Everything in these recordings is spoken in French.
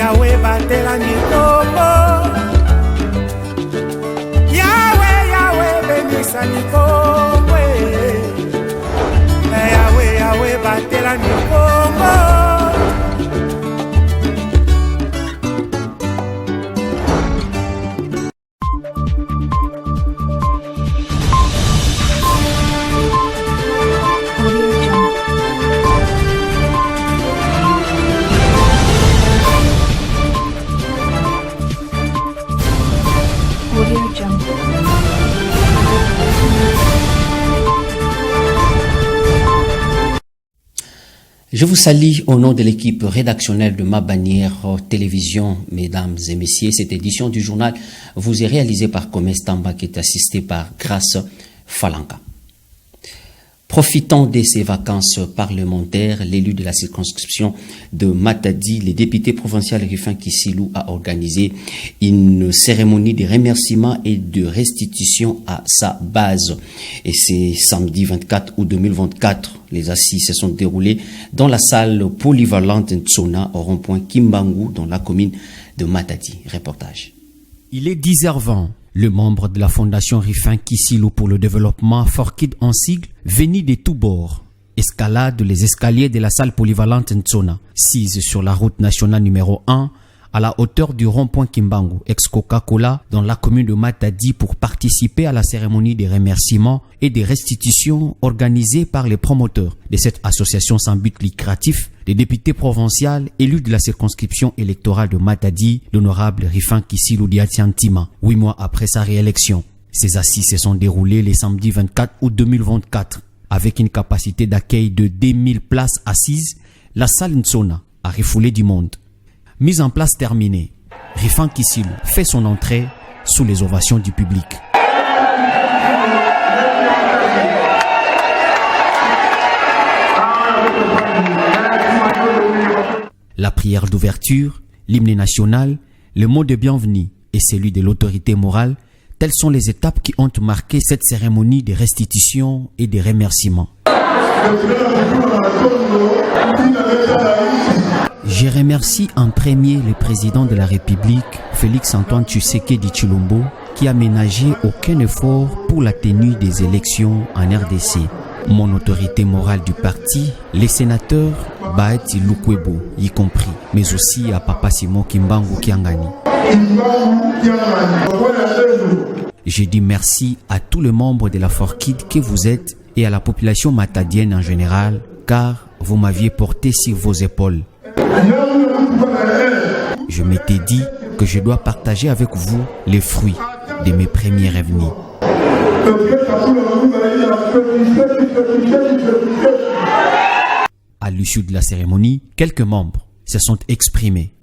Yahweh batela nikombo. Yahweh benisa nikombo. Yahweh batela nikombo. Je vous salue au nom de l'équipe rédactionnelle de Ma Bannière Télévision, mesdames et messieurs. Cette édition du journal vous est réalisée par Comès Tamba qui est assisté par Grace Falanka. Profitant de ces vacances parlementaires, l'élu de la circonscription de Matadi, le député provincial Rufin Kissilou, a organisé une cérémonie de remerciement et de restitution à sa base. Et c'est samedi 24 août 2024. Les assises se sont déroulées dans la salle polyvalente Ntsona au rond-point Kimbangu dans la commune de Matadi. Reportage. Il est 10h20. Le membre de la fondation Rufin Kissilou pour le développement, Forkid en sigle, venu de tous bords, escalade les escaliers de la salle polyvalente Ntsona, sise sur la route nationale numéro 1, à la hauteur du rond-point Kimbangu, ex-Coca-Cola, dans la commune de Matadi pour participer à la cérémonie des remerciements et des restitutions organisées par les promoteurs de cette association sans but lucratif, les députés provinciaux élus de la circonscription électorale de Matadi, l'honorable Rufin Kissilou Diatiantima, 8 mois après sa réélection. Ces assises se sont déroulées le samedi 24 août 2024. Avec une capacité d'accueil de 2000 places assises, la salle Ntsona a refoulé du monde. Mise en place terminée, Rufin Kissilou fait son entrée sous les ovations du public. La prière d'ouverture, l'hymne national, le mot de bienvenue et celui de l'autorité morale, telles sont les étapes qui ont marqué cette cérémonie de restitution et de remerciements. Je remercie en premier le président de la République, Félix-Antoine Tshisekedi Tshilombo, qui a ménagé aucun effort pour la tenue des élections en RDC. Mon autorité morale du parti, les sénateurs Baeti Lukwebo, y compris, mais aussi à Papa Simon Kimbangu Kiangani. Je dis merci à tous les membres de la Forkid que vous êtes et à la population matadienne en général, car vous m'aviez porté sur vos épaules. Je m'étais dit que je dois partager avec vous les fruits de mes premiers revenus. À l'issue de la cérémonie, quelques membres se sont exprimés.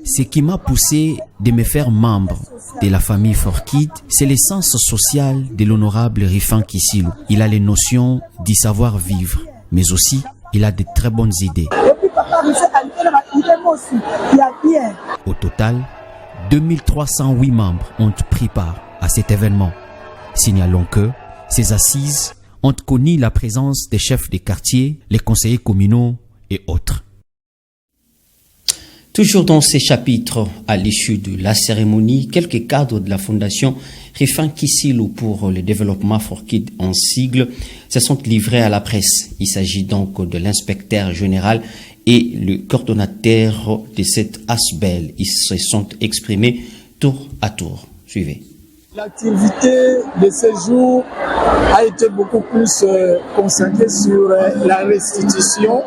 Ce qui m'a poussé de me faire membre de la famille Forkid, c'est l'essence sociale de l'honorable Rufin Kissilou. Il a les notions du savoir-vivre, mais aussi il a de très bonnes idées. Au total, 2308 membres ont pris part à cet événement. Signalons que ces assises ont connu la présence des chefs des quartiers, les conseillers communaux et autres. Toujours dans ces chapitres, à l'issue de la cérémonie, quelques cadres de la fondation Rufin Kissilou pour le développement Forkid en sigle se sont livrés à la presse. Il s'agit donc de l'inspecteur général et le coordonnateur de cette ASBEL. Ils se sont exprimés tour à tour. Suivez. L'activité de ce jour a été beaucoup plus concentrée sur la restitution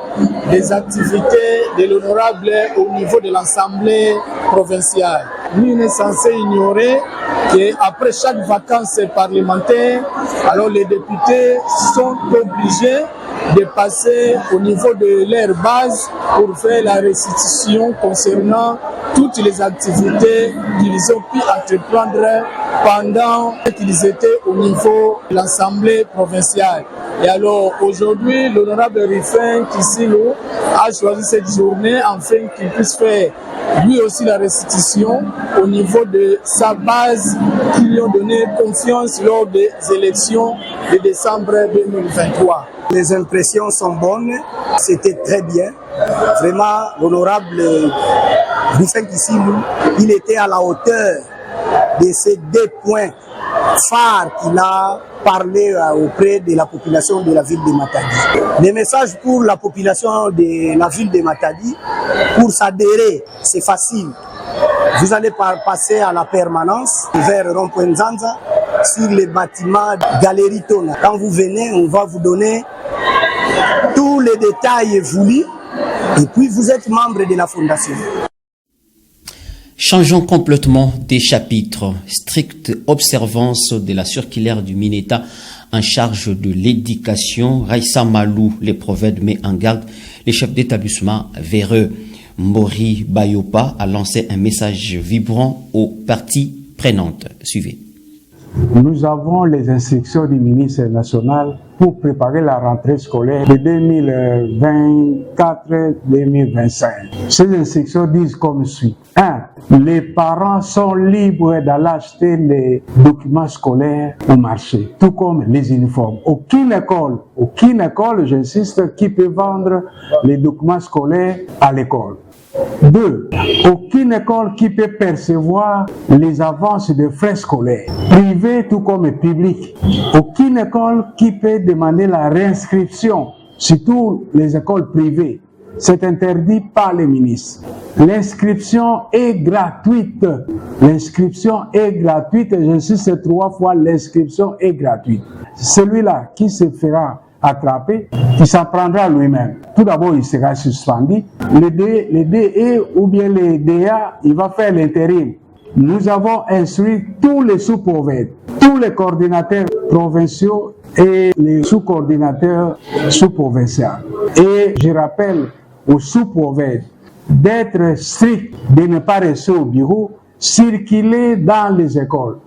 des activités de l'honorable au niveau de l'Assemblée provinciale. Nous n'est censé ignorer qu'après chaque vacances parlementaire, alors les députés sont obligés de passer au niveau de leur base pour faire la restitution concernant toutes les activités qu'ils ont pu entreprendre pendant qu'ils étaient au niveau de l'Assemblée provinciale. Et alors aujourd'hui, l'honorable Rufin Kissilou a choisi cette journée afin qu'il puisse faire lui aussi la restitution au niveau de sa base qui lui ont donné confiance lors des élections de décembre 2023. Les impressions sont bonnes, c'était très bien. Vraiment, l'honorable Rufin Kissilou, il était à la hauteur de ces 2 points phares qu'il a parlé auprès de la population de la ville de Matadi. Les messages pour la population de la ville de Matadi, pour s'adhérer, c'est facile. Vous allez passer à la permanence vers Rond-Point Nzanza sur les bâtiments Galerie Tona. Quand vous venez, on va vous donner tous les détails voulus et puis vous êtes membre de la fondation. Changeons complètement des chapitres. Stricte observance de la circulaire du Mineta en charge de l'éducation. Raissa Malou, les prophètes, met en garde les chefs d'établissement véreux. Mori Bayopa a lancé un message vibrant aux parties prenantes. Suivez. Nous avons les instructions du ministre national pour préparer la rentrée scolaire de 2024-2025. Ces instructions disent comme suit. 1. Les parents sont libres d'aller acheter les documents scolaires au marché, tout comme les uniformes. Aucune école, j'insiste, qui peut vendre les documents scolaires à l'école. 2. Aucune école qui peut percevoir les avances de frais scolaires, privés tout comme publics. Aucune école qui peut demander la réinscription, surtout les écoles privées. C'est interdit par les ministres. L'inscription est gratuite. L'inscription est gratuite. J'insiste 3 fois, l'inscription est gratuite. Celui-là qui se fera attrapé, il s'en prendra lui-même. Tout d'abord, il sera suspendu. Le DE ou bien le DA, il va faire l'intérim. Nous avons instruit tous les sous-prophètes, tous les coordinateurs provinciaux et les sous-coordinateurs sous-provinciaux. Et je rappelle aux sous-prophètes d'être stricts, de ne pas rester au bureau, circuler dans les écoles.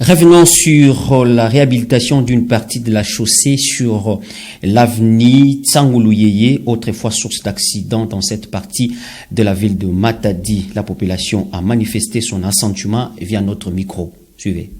Revenons sur la réhabilitation d'une partie de la chaussée sur l'avenue Tsangoulouyeye, autrefois source d'accident dans cette partie de la ville de Matadi. La population a manifesté son assentiment via notre micro. Suivez.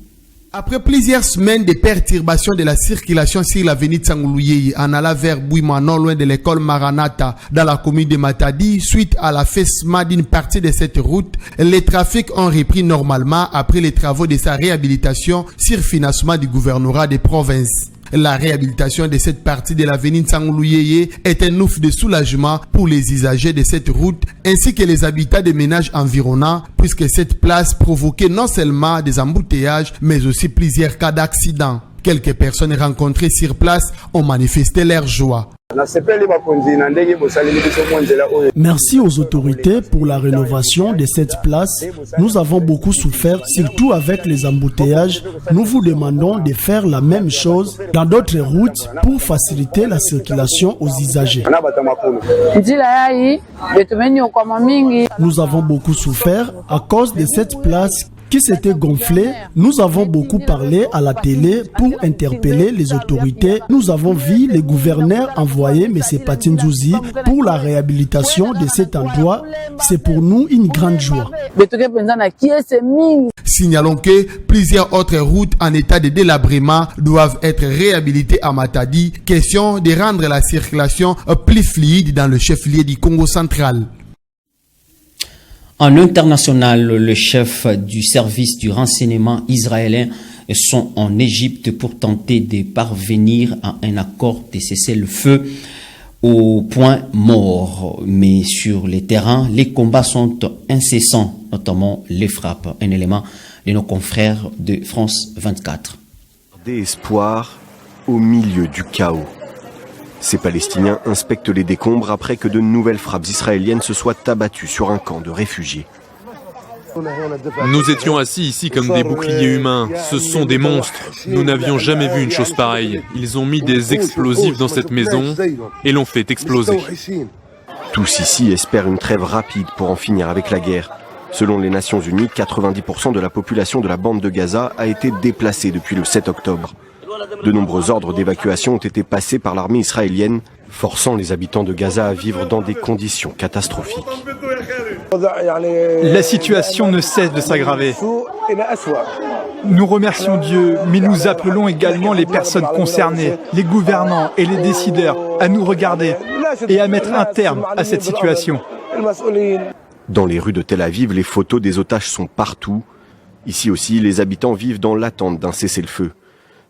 Après plusieurs semaines de perturbations de la circulation sur l'avenue Tsangoulouyeye en allant vers Bouima, non loin de l'école Maranatha, dans la commune de Matadi, suite à l'affaissement d'une partie de cette route, les trafics ont repris normalement après les travaux de sa réhabilitation sur financement du gouvernorat des provinces. La réhabilitation de cette partie de l'avenue Tsangoulouyeye est un ouf de soulagement pour les usagers de cette route ainsi que les habitants des ménages environnants puisque cette place provoquait non seulement des embouteillages mais aussi plusieurs cas d'accidents. Quelques personnes rencontrées sur place ont manifesté leur joie. Merci aux autorités pour la rénovation de cette place. Nous avons beaucoup souffert, surtout avec les embouteillages. Nous vous demandons de faire la même chose dans d'autres routes pour faciliter la circulation aux usagers. Nous avons beaucoup souffert à cause de cette place qui s'était gonflée. Nous avons beaucoup parlé à la télé pour interpeller les autorités. Nous avons vu les gouverneurs envoyer M. Patindouzi pour la réhabilitation de cet endroit. C'est pour nous une grande joie. Signalons que plusieurs autres routes en état de délabrement doivent être réhabilitées à Matadi. Question de rendre la circulation plus fluide dans le chef-lieu du Congo central. En international, le chef du service du renseignement israélien sont en Égypte pour tenter de parvenir à un accord de cessez-le-feu au point mort. Mais sur les terrains, les combats sont incessants, notamment les frappes. Un élément de nos confrères de France 24. Des espoirs au milieu du chaos. Ces Palestiniens inspectent les décombres après que de nouvelles frappes israéliennes se soient abattues sur un camp de réfugiés. Nous étions assis ici comme des boucliers humains. Ce sont des monstres. Nous n'avions jamais vu une chose pareille. Ils ont mis des explosifs dans cette maison et l'ont fait exploser. Tous ici espèrent une trêve rapide pour en finir avec la guerre. Selon les Nations Unies, 90% de la population de la bande de Gaza a été déplacée depuis le 7 octobre. De nombreux ordres d'évacuation ont été passés par l'armée israélienne, forçant les habitants de Gaza à vivre dans des conditions catastrophiques. La situation ne cesse de s'aggraver. Nous remercions Dieu, mais nous appelons également les personnes concernées, les gouvernants et les décideurs à nous regarder et à mettre un terme à cette situation. Dans les rues de Tel Aviv, les photos des otages sont partout. Ici aussi, les habitants vivent dans l'attente d'un cessez-le-feu.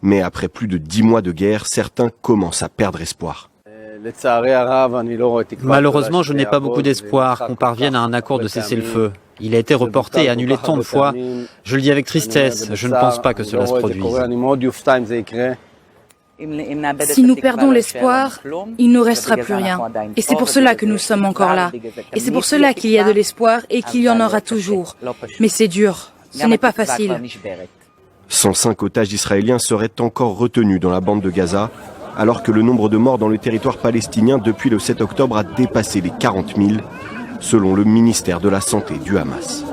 Mais après plus de 10 mois de guerre, certains commencent à perdre espoir. Malheureusement, je n'ai pas beaucoup d'espoir qu'on parvienne à un accord de cessez-le-feu. Il a été reporté et annulé tant de fois. Je le dis avec tristesse, je ne pense pas que cela se produise. Si nous perdons l'espoir, il ne restera plus rien. Et c'est pour cela que nous sommes encore là. Et c'est pour cela qu'il y a de l'espoir et qu'il y en aura toujours. Mais c'est dur. Ce n'est pas facile. 105 otages israéliens seraient encore retenus dans la bande de Gaza, alors que le nombre de morts dans le territoire palestinien depuis le 7 octobre a dépassé les 40 000, selon le ministère de la Santé du Hamas.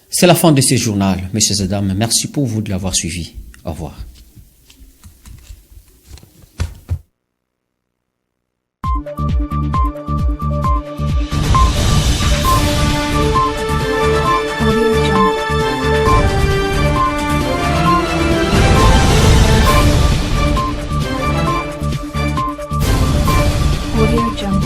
C'est la fin de ce journal. Messieurs et dames, merci pour vous de l'avoir suivi. Au revoir. Audio Jungle.